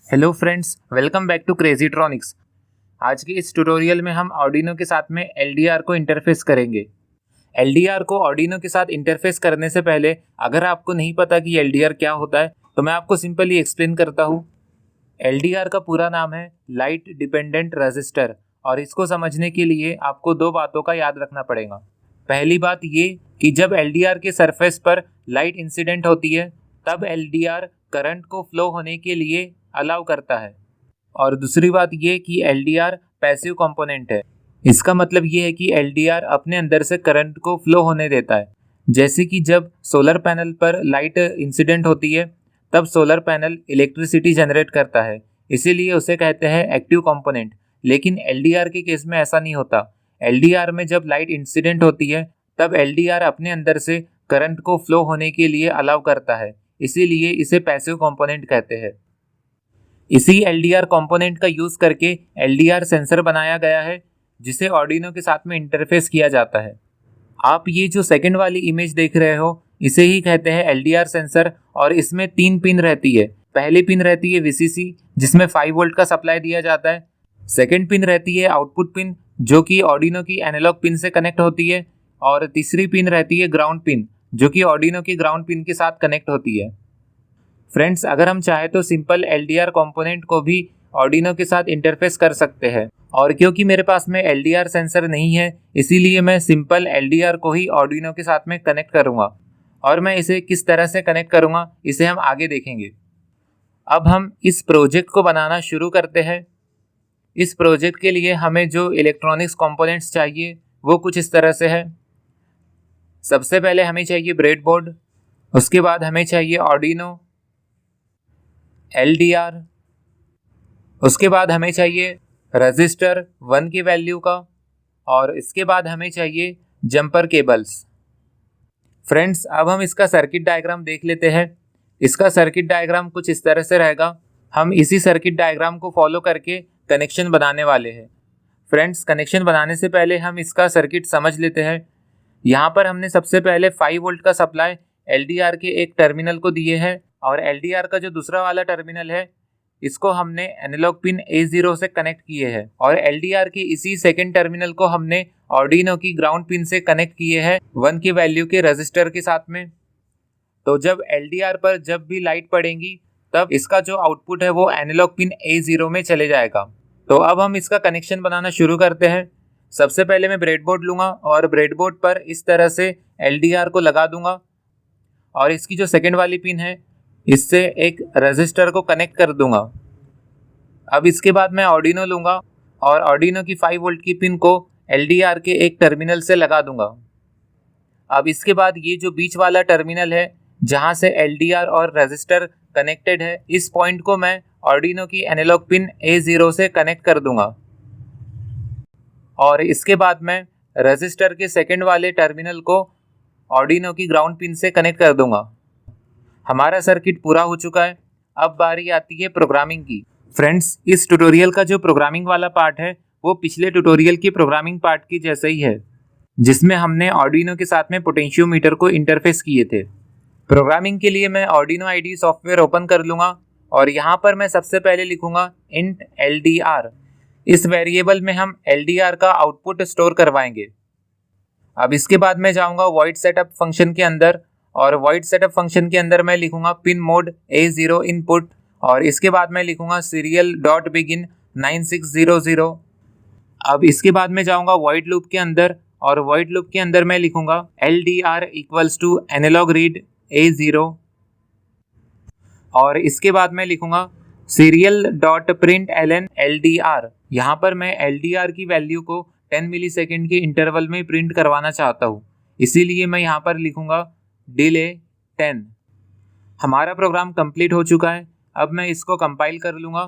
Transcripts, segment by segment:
Hello friends, welcome back to Crazytronics. आज के इस ट्यूटोरियल में हम आर्डिनो के साथ में एलडीआर को इंटरफेस करेंगे। एलडीआर को आर्डिनो के साथ इंटरफेस करने से पहले अगर आपको नहीं पता कि एलडीआर क्या होता है तो मैं आपको सिंपली एक्सप्लेन करता हूँ। एलडीआर का पूरा नाम है लाइट डिपेंडेंट रजिस्टर और इसको समझने के लिए आपको दो बातों का याद रखना पड़ेगा। पहली बात ये कि जब एलडीआर के सरफेस पर लाइट इंसिडेंट होती है तब एलडीआर करंट को फ्लो होने के लिए अलाउ करता है। और दूसरी बात ये कि एलडीआर पैसिव कंपोनेंट है। इसका मतलब ये है कि एलडीआर अपने अंदर से करंट को फ्लो होने देता है। जैसे कि जब सोलर पैनल पर लाइट इंसिडेंट होती है तब सोलर पैनल इलेक्ट्रिसिटी जनरेट करता है, इसीलिए उसे कहते हैं एक्टिव कंपोनेंट। लेकिन एलडीआर के केस में ऐसा नहीं होता। एलडीआर में जब लाइट इंसिडेंट होती है तब एलडीआर अपने अंदर से करंट को फ्लो होने के लिए अलाउ करता है, इसीलिए इसे पैसिव कंपोनेंट कहते हैं। इसी एलडीआर कंपोनेंट का यूज करके एलडीआर सेंसर बनाया गया है जिसे आर्डिनो के साथ में इंटरफेस किया जाता है। आप ये जो सेकंड वाली इमेज देख रहे हो इसे ही कहते हैं एलडीआर सेंसर और इसमें 3 पिन रहती है। पहली पिन रहती है वीसीसी जिसमें 5 वोल्ट का सप्लाई दिया जाता है। सेकंड पिन रहती है आउटपुट पिन जो कि आर्डिनो की एनालॉग पिन से कनेक्ट होती है। और तीसरी पिन रहती है ग्राउंड पिन जो कि आर्डिनो की ग्राउंड पिन के साथ कनेक्ट होती है। फ्रेंड्स, अगर हम चाहे तो सिंपल एलडीआर कंपोनेंट को भी आर्डिनो के साथ इंटरफेस कर सकते हैं, और क्योंकि मेरे पास में एलडीआर सेंसर नहीं है इसीलिए मैं सिंपल एलडीआर को ही आर्डिनो के साथ में कनेक्ट करूंगा। और मैं इसे किस तरह से कनेक्ट करूंगा इसे हम आगे देखेंगे। अब हम इस प्रोजेक्ट को बनाना शुरू करते हैं। इस प्रोजेक्ट के लिए हमें जो इलेक्ट्रॉनिक्स कंपोनेंट्स चाहिए वो कुछ इस तरह से है। सबसे पहले हमें चाहिए ब्रेडबोर्ड, उसके बाद हमें चाहिए आर्डिनो, एलडीआर, उसके बाद हमें चाहिए रजिस्टर 1 की वैल्यू का, और इसके बाद हमें चाहिए जंपर केबल्स। फ्रेंड्स, अब हम इसका सर्किट डायग्राम देख लेते हैं। इसका सर्किट डायग्राम कुछ इस तरह से रहेगा। हम इसी सर्किट डायग्राम को फॉलो करके कनेक्शन बनाने वाले हैं। फ्रेंड्स, कनेक्शन बनाने से पहले हम इसका सर्किट समझ लेते हैं। यहाँ पर हमने सबसे पहले 5 वोल्ट का सप्लाई एलडीआर के एक टर्मिनल को दिए हैं और एलडीआर का जो दूसरा वाला टर्मिनल है इसको हमने एनालॉग पिन A0 से कनेक्ट किए हैं, और एलडीआर के इसी सेकंड टर्मिनल को हमने आर्डिनो की ग्राउंड पिन से कनेक्ट किए हैं 1 की वैल्यू के रजिस्टर के साथ में। तो जब एलडीआर पर जब भी लाइट पड़ेगी तब इसका जो आउटपुट है वो एनालॉग पिन A0 में चले जाएगा। तो अब हम इसका कनेक्शन बनाना शुरू करते हैं। सबसे पहले मैं ब्रेडबोर्ड लूँगा और ब्रेडबोर्ड पर इस तरह से एलडीआर को लगा दूंगा, और इसकी जो सेकेंड वाली पिन है इससे एक रजिस्टर को कनेक्ट कर दूंगा। अब इसके बाद मैं आर्डिनो लूँगा और आर्डिनो की 5 वोल्ट की पिन को एलडीआर के एक टर्मिनल से लगा दूंगा। अब इसके बाद ये जो बीच वाला टर्मिनल है जहाँ से एलडीआर और रजिस्टर कनेक्टेड है, इस पॉइंट को मैं आर्डिनो की एनालॉग पिन A0 से कनेक्ट कर दूंगा। और इसके बाद मैं रजिस्टर के सेकेंड वाले टर्मिनल को आर्डिनो की ग्राउंड पिन से कनेक्ट कर दूंगा। हमारा सर्किट पूरा हो चुका है। अब बारी आती है प्रोग्रामिंग की। फ्रेंड्स, इस ट्यूटोरियल का जो प्रोग्रामिंग वाला पार्ट है वो पिछले ट्यूटोरियल की प्रोग्रामिंग पार्ट की जैसे ही है जिसमें हमने आर्डिनो के साथ में पोटेंशियोमीटर को इंटरफेस किए थे। प्रोग्रामिंग के लिए मैं आर्डिनो आईडी सॉफ्टवेयर ओपन कर लूँगा और यहाँ पर मैं सबसे पहले लिखूँगा इंट एलडीआर। इस वेरिएबल में हम एलडीआर का आउटपुट स्टोर करवाएंगे। अब इसके बाद मैं जाऊँगा वॉइड सेटअप फंक्शन के अंदर, और वॉइड सेटअप फंक्शन के अंदर मैं लिखूंगा पिन मोड A0 इनपुट, और इसके बाद मैं लिखूंगा सीरियल डॉट बिगिन 9600। अब इसके बाद मैं जाऊंगा वॉइड लूप के अंदर, और वॉइड लूप के अंदर मैं लिखूंगा LDR equals to analog read A0, और इसके बाद मैं लिखूंगा serial dot print LN LDR। यहाँ पर मैं LDR की वैल्यू को 10 मिलीसेकेंड के इंटरवल में प्रिंट करवाना चाहता हूँ, इसीलिए मैं यहाँ पर लिखूंगा डिले 10। हमारा प्रोग्राम कंप्लीट हो चुका है। अब मैं इसको कंपाइल कर लूँगा।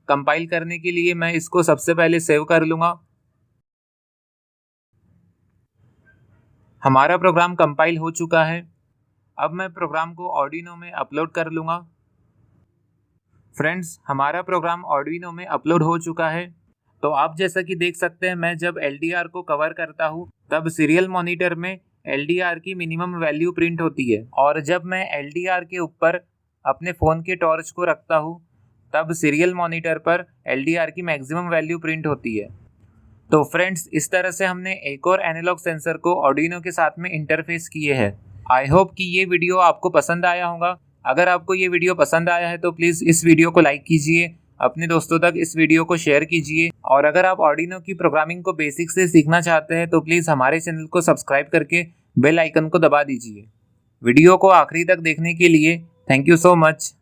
कंपाइल करने के लिए मैं इसको सबसे पहले सेव कर लूँगा। हमारा प्रोग्राम कंपाइल हो चुका है। अब मैं प्रोग्राम को आर्डिनो में अपलोड कर लूँगा। फ्रेंड्स, हमारा प्रोग्राम आर्डिनो में अपलोड हो चुका है। तो आप जैसा कि देख सकते हैं, मैं जब एलडीआर को कवर करता हूँ तब सीरियल मॉनिटर में एलडीआर की मिनिमम वैल्यू प्रिंट होती है, और जब मैं एलडीआर के ऊपर अपने फ़ोन के टॉर्च को रखता हूँ तब सीरियल मॉनिटर पर LDR की मैक्सिमम वैल्यू प्रिंट होती है। तो फ्रेंड्स, इस तरह से हमने एक और एनालॉग सेंसर को आर्डिनो के साथ में इंटरफेस किए हैं। आई होप कि ये वीडियो आपको पसंद आया होगा। अगर आपको ये वीडियो पसंद आया है तो प्लीज़ इस वीडियो को लाइक कीजिए, अपने दोस्तों तक इस वीडियो को शेयर कीजिए, और अगर आप आर्डिनो की प्रोग्रामिंग को बेसिक से सीखना चाहते हैं तो प्लीज़ हमारे चैनल को सब्सक्राइब करके बेल आइकन को दबा दीजिए। वीडियो को आखिरी तक देखने के लिए थैंक यू सो मच।